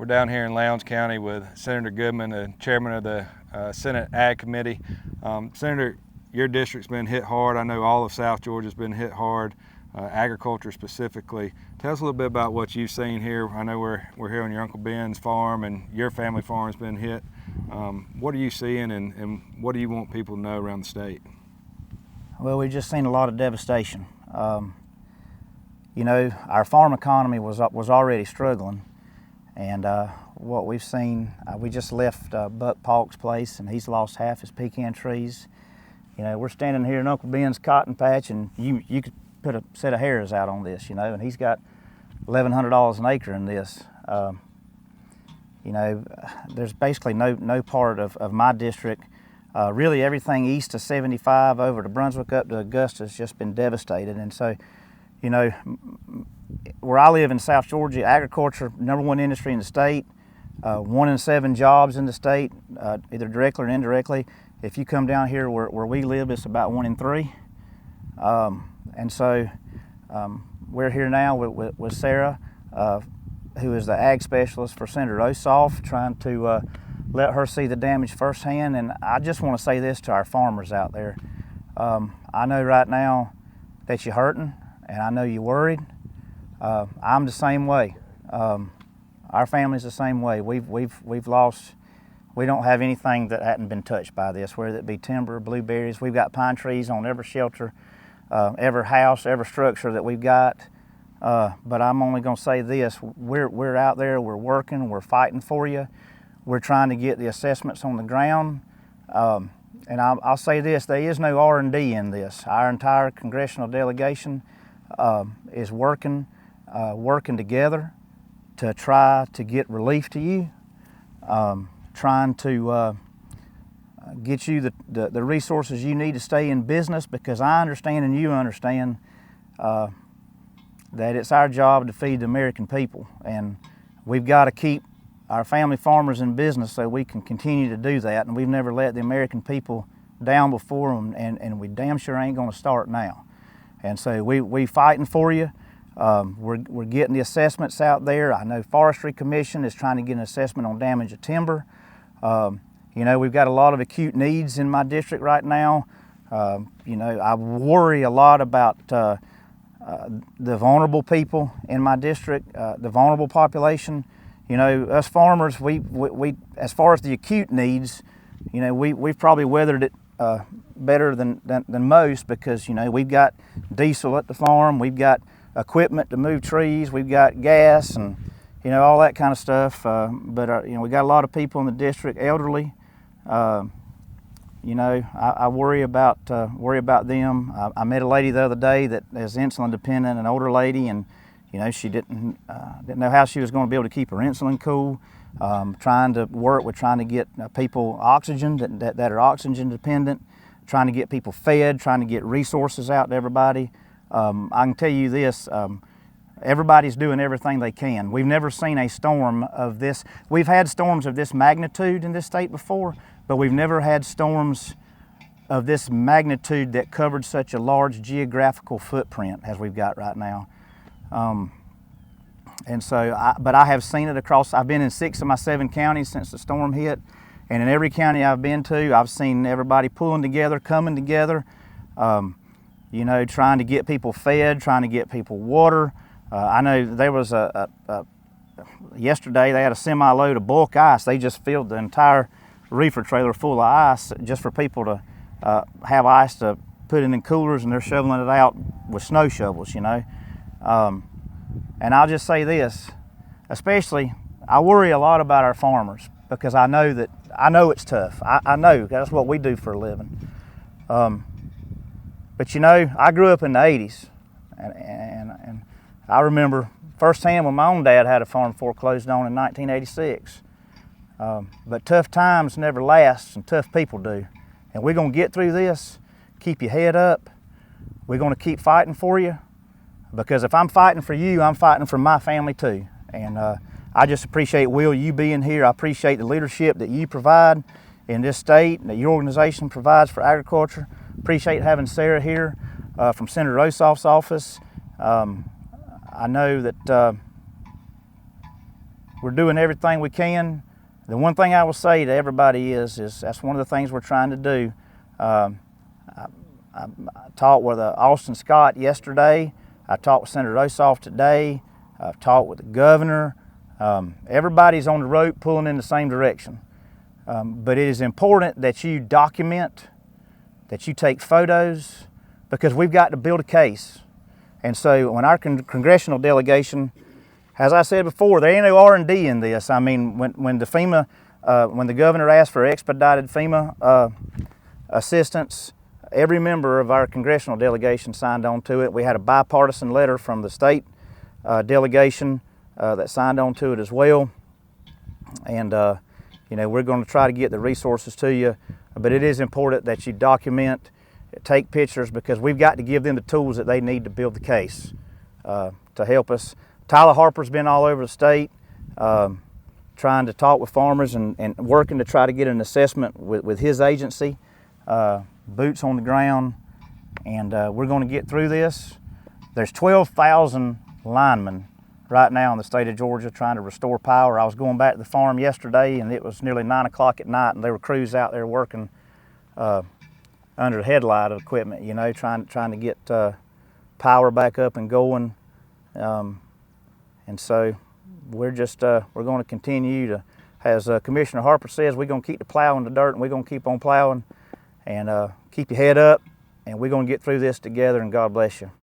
We're down here in Lowndes County with Senator Goodman, the chairman of the Senate Ag Committee. Senator, your district's been hit hard. I know all of South Georgia's been hit hard, agriculture specifically. Tell us a little bit about what you've seen here. I know we're here on your Uncle Ben's farm, and your family farm's been hit. What are you seeing, and what do you want people to know around the state? Well, we've just seen a lot of devastation. You know, our farm economy was already struggling, and what we've seen, we just left Buck Paulk's place, and he's lost half his pecan trees. You know, we're standing here in Uncle Ben's cotton patch, and you could put a set of hairs out on this, you know, and he's got $1,100 an acre in this. You know, there's basically no part of my district. Really everything east of 75 over to Brunswick up to Augusta has just been devastated. And so, you know, where I live in South Georgia, agriculture, #1 industry in the state, 1 in 7 jobs in the state, either directly or indirectly. If you come down here where we live, it's about 1 in 3. And so we're here now with Sarah, who is the ag specialist for Senator Ossoff, trying to let her see the damage firsthand. And I just want to say this to our farmers out there. I know right now that you're hurting, and I know you're worried. I'm the same way. Our family's the same way. We've lost. We don't have anything that hadn't been touched by this, whether it be timber, blueberries. We've got pine trees on every shelter, every house, every structure that we've got. But I'm only going to say this: we're out there, we're working, we're fighting for you. We're trying to get the assessments on the ground. And I'll say this: there is no R&D in this. Our entire congressional delegation is working together to try to get relief to you. Trying to get you the resources you need to stay in business, because I understand and you understand that it's our job to feed the American people, and we've got to keep our family farmers in business so we can continue to do that. And we've never let the American people down before, and we damn sure ain't going to start now. And so we fighting for you. We're getting the assessments out there. I know Forestry Commission is trying to get an assessment on damage of timber. You know, we've got a lot of acute needs in my district right now. You know, I worry a lot about the vulnerable people in my district, the vulnerable population. You know, us farmers, we as far as the acute needs, you know, we've probably weathered it better than most, because, you know, we've got diesel at the farm, we've got equipment to move trees, we've got gas, and, you know, all that kind of stuff. But you know, we got a lot of people in the district, elderly. You know, I worry about them. I met a lady the other day that is insulin dependent, an older lady, and, you know, she didn't know how she was going to be able to keep her insulin cool. Trying to get people oxygen that are oxygen dependent, trying to get people fed, trying to get resources out to everybody. I can tell you this, everybody's doing everything they can. We've never seen a storm of this. We've had storms of this magnitude in this state before, but we've never had storms of this magnitude that covered such a large geographical footprint as we've got right now. And so, but I have seen it across. I've been in 6 of my 7 counties since the storm hit, and in every county I've been to, I've seen everybody pulling together, coming together, you know, trying to get people fed, trying to get people water. I know there was yesterday they had a semi-load of bulk ice. They just filled the entire reefer trailer full of ice just for people to have ice to put in coolers, and they're shoveling it out with snow shovels, you know. And I'll just say this, especially, I worry a lot about our farmers, because I know it's tough. I know that's what we do for a living. But, you know, I grew up in the 80s, and I remember firsthand when my own dad had a farm foreclosed on in 1986. But tough times never last, and tough people do. And we're going to get through this. Keep your head up. We're going to keep fighting for you, because if I'm fighting for you, I'm fighting for my family too. And I just appreciate, Will, you being here. I appreciate the leadership that you provide in this state, and that your organization provides for agriculture. Appreciate having Sarah here from Senator Ossoff's office. I know that we're doing everything we can. The one thing I will say to everybody is that's one of the things we're trying to do. I talked with Austin Scott yesterday. I talked with Senator Ossoff today. I've talked with the governor. Everybody's on the rope pulling in the same direction. But it is important that you document, that you take photos, because we've got to build a case. And so when our congressional delegation, as I said before, there ain't no R&D in this. I mean, when the governor asked for expedited FEMA assistance, every member of our congressional delegation signed on to it. We had a bipartisan letter from the state delegation that signed on to it as well. And you know, we're going to try to get the resources to you, but it is important that you document, take pictures, because we've got to give them the tools that they need to build the case to help us. Tyler Harper's been all over the state trying to talk with farmers and working to try to get an assessment with his agency, boots on the ground, and we're going to get through this. There's 12,000 linemen right now in the state of Georgia trying to restore power. I was going back to the farm yesterday, and it was nearly 9 o'clock at night, and there were crews out there working under the headlight of equipment, you know, trying to get power back up and going. And so we're going to continue to, as Commissioner Harper says, we're going to keep the plow in the dirt, and we're going to keep on plowing, and keep your head up, and we're going to get through this together, and God bless you.